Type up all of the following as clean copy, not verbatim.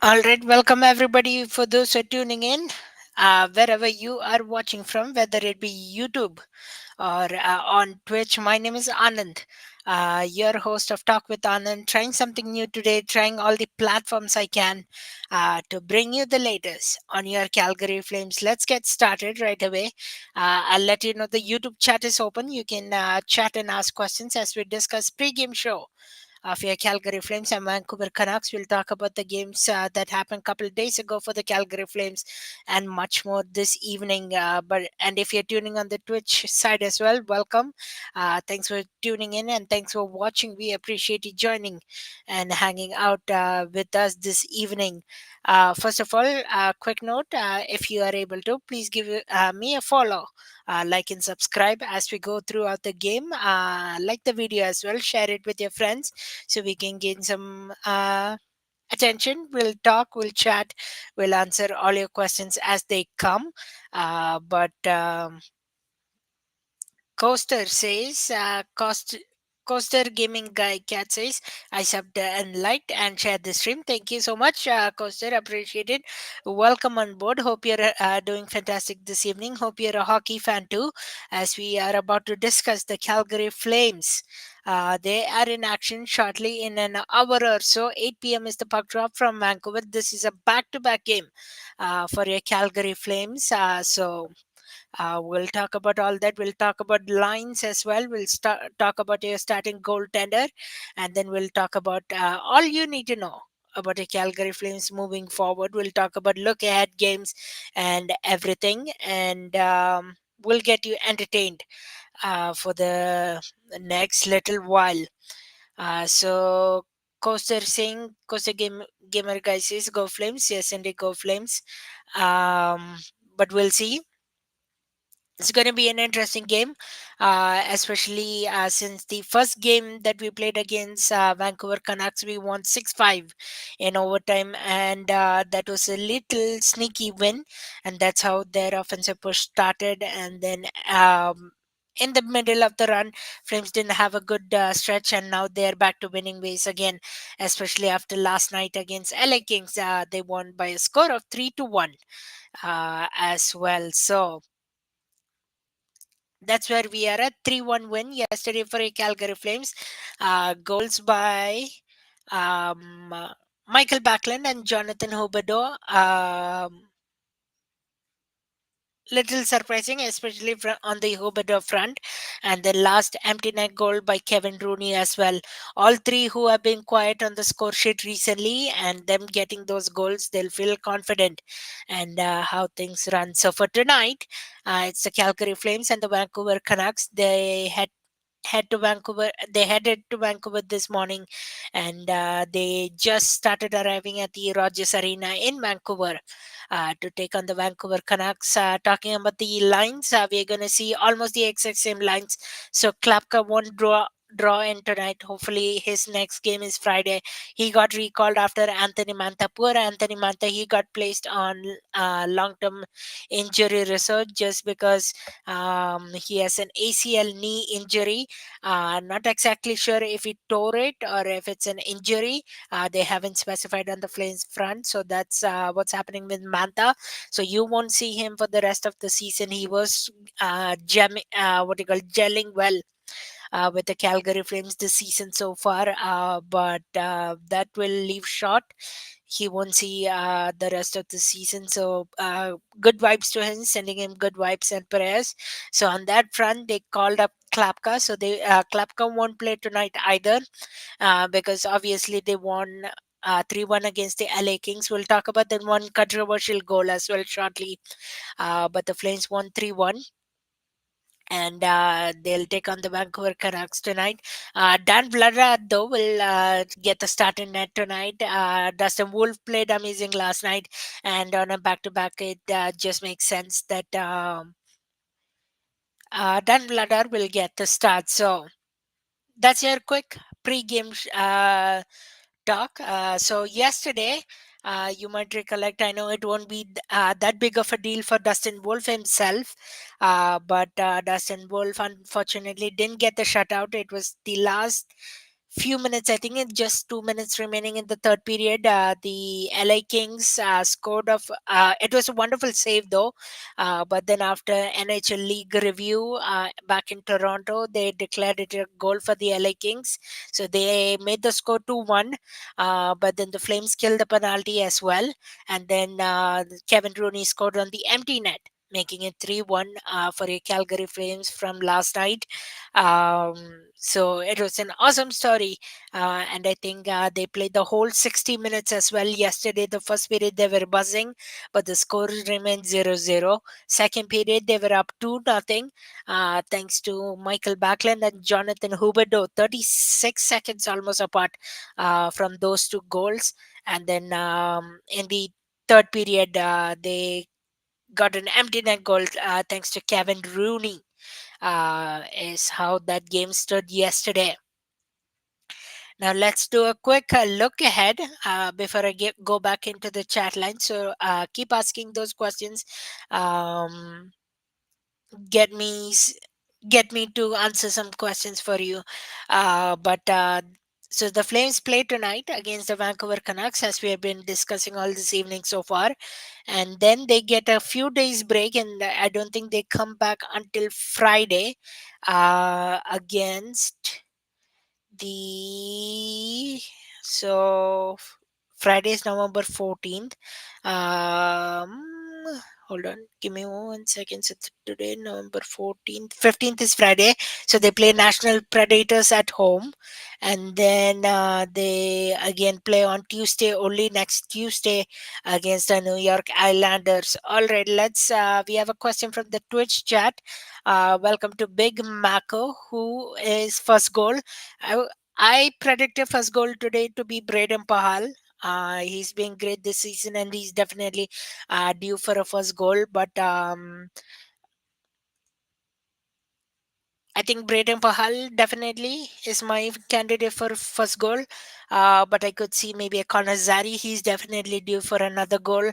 All right, welcome everybody for those who are tuning in, wherever you are watching from, whether it be YouTube or on Twitch. My name is Anand, your host of Talk with Anand, trying something new today, trying all the platforms I can to bring you the latest on your Calgary Flames. Let's get started right away. I'll let you know the YouTube chat is open. You can chat and ask questions as we discuss pre-game show of your Calgary Flames and Vancouver Canucks. We'll talk about the games that happened a couple of days ago for the Calgary Flames and much more this evening. And if you're tuning on the Twitch side as well, welcome. Thanks for tuning in and thanks for watching. We appreciate you joining and hanging out with us this evening. First of all, quick note: if you are able to, please give me a follow, like and subscribe as we go throughout the game. Like the video as well, share it with your friends so we can gain some attention. We'll talk, we'll chat, we'll answer all your questions as they come. But Coaster says, Coaster Gaming Guy Cat says, I subbed and liked and shared the stream. Thank you so much, Coaster. Appreciate it. Welcome on board. Hope you're doing fantastic this evening. Hope you're a hockey fan too, as we are about to discuss the Calgary Flames. They are in action shortly in an hour or so. 8 p.m. is the puck drop from Vancouver. This is a back to back game for your Calgary Flames. We'll talk about all that. We'll talk about lines as well. We'll talk about your starting goaltender, and then we'll talk about all you need to know about the Calgary Flames moving forward. We'll talk about look ahead games and everything, and we'll get you entertained for the next little while. So Coaster saying, Gamer guy says, go Flames. Yes, indeed, go Flames. Um, but we'll see. It's going to be an interesting game, especially since the first game that we played against Vancouver Canucks, we won 6-5 in overtime, and that was a little sneaky win, and that's how their offensive push started. And then in the middle of the run, Flames didn't have a good stretch, and now they're back to winning ways again, especially after last night against LA Kings. They won by a score of 3-1 as well. So that's where we are at 3-1 win yesterday for a Calgary Flames. Goals by um, uh, Michael Backlund and Jonathan Huberdeau. Little surprising, especially on the Huberdeau front. And the last empty net goal by Kevin Rooney as well. All three who have been quiet on the score sheet recently, and them getting those goals, they'll feel confident and how things run. So for tonight, it's the Calgary Flames and the Vancouver Canucks. They headed to Vancouver this morning, and they just started arriving at the Rogers Arena in Vancouver to take on the Vancouver Canucks. Talking about the lines, we're going to see almost the exact same lines. So Klapka won't draw in tonight. Hopefully his next game is Friday. He got recalled after Anthony Mantha. Poor Anthony Mantha, he got placed on long-term injury reserve just because he has an ACL knee injury. Not exactly sure if he tore it or if it's an injury. They haven't specified on the Flames front, so that's what's happening with Mantha. So you won't see him for the rest of the season. He was gelling well with the Calgary Flames this season so far, but that will leave short. He won't see the rest of the season. So good vibes to him, sending him good vibes and prayers. So on that front, they called up Klapka. So Klapka won't play tonight either because obviously they won 3-1 against the LA Kings. We'll talk about that one controversial goal as well shortly. But the Flames won 3-1, and they'll take on the Vancouver Canucks tonight. Dan Vladar, though, will get the start in net tonight. Dustin Wolf played amazing last night, and on a back to back, it just makes sense that Dan Vladar will get the start. So that's your quick pre-game talk. So yesterday, you might recollect. I know it won't be that big of a deal for Dustin Wolf himself, but Dustin Wolf unfortunately didn't get the shutout. It was the last few minutes, I think it's just 2 minutes remaining in the third period. The LA Kings scored of. It was a wonderful save though, but then after NHL League review back in Toronto, they declared it a goal for the LA Kings, so they made the score 2-1. But then the Flames killed the penalty as well, and then Kevin Rooney scored on the empty net, making it 3-1 for the Calgary Flames from last night. So it was an awesome story, and I think they played the whole 60 minutes as well. Yesterday, the first period they were buzzing, but the score remained 0-0. Second period they were up 2-0, thanks to Michael Backlund and Jonathan Huberdeau, 36 seconds almost apart from those two goals. And then in the third period, they got an empty net goal thanks to Kevin Rooney, is how that game stood yesterday. Now let's do a quick look ahead before I go back into the chat line. So keep asking those questions. Um, get me s- get me to answer some questions for you. But So the Flames play tonight against the Vancouver Canucks, as we have been discussing all this evening so far, and then they get a few days break, and I don't think they come back until Friday against the so Friday is November 14th. Um, Hold on, give me 1 second. So today, November 14th, 15th is Friday. So they play National Predators at home, and then they again play on Tuesday, only next Tuesday, against the New York Islanders. All right, let's. We have a question from the Twitch chat. Welcome to Big Mako, who is first goal. I, I predicted first goal today to be Braden Pahal. He's been great this season, and he's definitely due for a first goal. But I think Braden Pahal definitely is my candidate for first goal. But I could see maybe a Connor Zari. He's definitely due for another goal.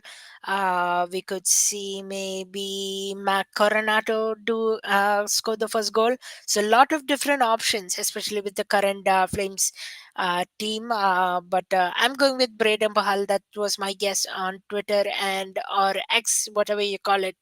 We could see maybe Mac Coronato do score the first goal. So a lot of different options, especially with the current Flames team. But I'm going with Braden Pahal. That was my guess on Twitter and or X, whatever you call it,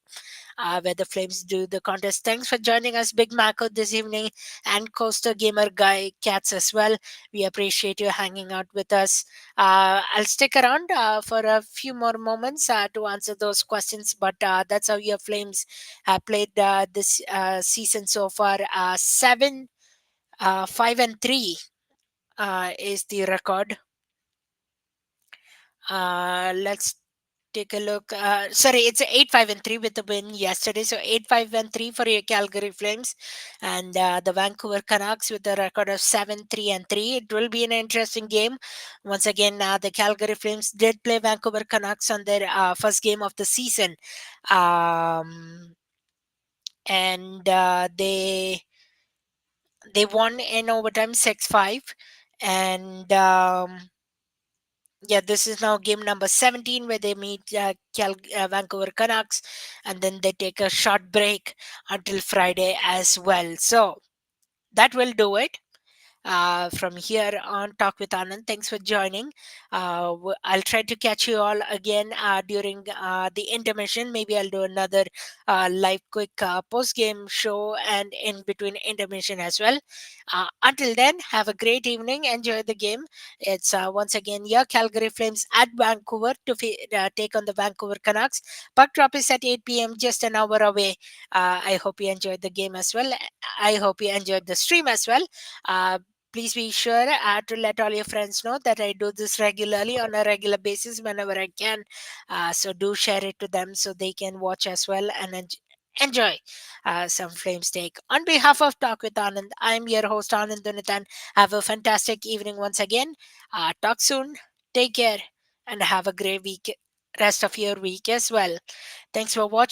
where the Flames do the contest. Thanks for joining us, Big Mako, this evening, and Coaster Gamer Guy Cats as well. We appreciate you hanging out with us. I'll stick around for a few more moments to answer those questions, but that's how your Flames have played this season so far. 5-3 is the record. Let's take a look. Sorry, it's 8-5-3 with the win yesterday. So 8-5-3 for your Calgary Flames, and the Vancouver Canucks with a record of 7-3-3. It will be an interesting game. Once again, the Calgary Flames did play Vancouver Canucks on their first game of the season, um, and they won in overtime 6-5, and yeah, this is now game number 17 where they meet Vancouver Canucks, and then they take a short break until Friday as well. So that will do it from here on Talk with Anand. Thanks for joining. I'll try to catch you all again during the intermission. Maybe I'll do another live quick post game show and in between intermission as well. Until then, have a great evening. Enjoy the game. It's once again your Calgary Flames at Vancouver to take on the Vancouver Canucks. Puck drop is at 8 p.m., just an hour away. I hope you enjoyed the game as well. I hope you enjoyed the stream as well. Uh, Please be sure to let all your friends know that I do this regularly on a regular basis whenever I can. So do share it to them so they can watch as well and enjoy some flame steak. On behalf of Talk with Anand, I'm your host Anand Dunithan. Have a fantastic evening once again. Talk soon. Take care and have a great week, rest of your week as well. Thanks for watching.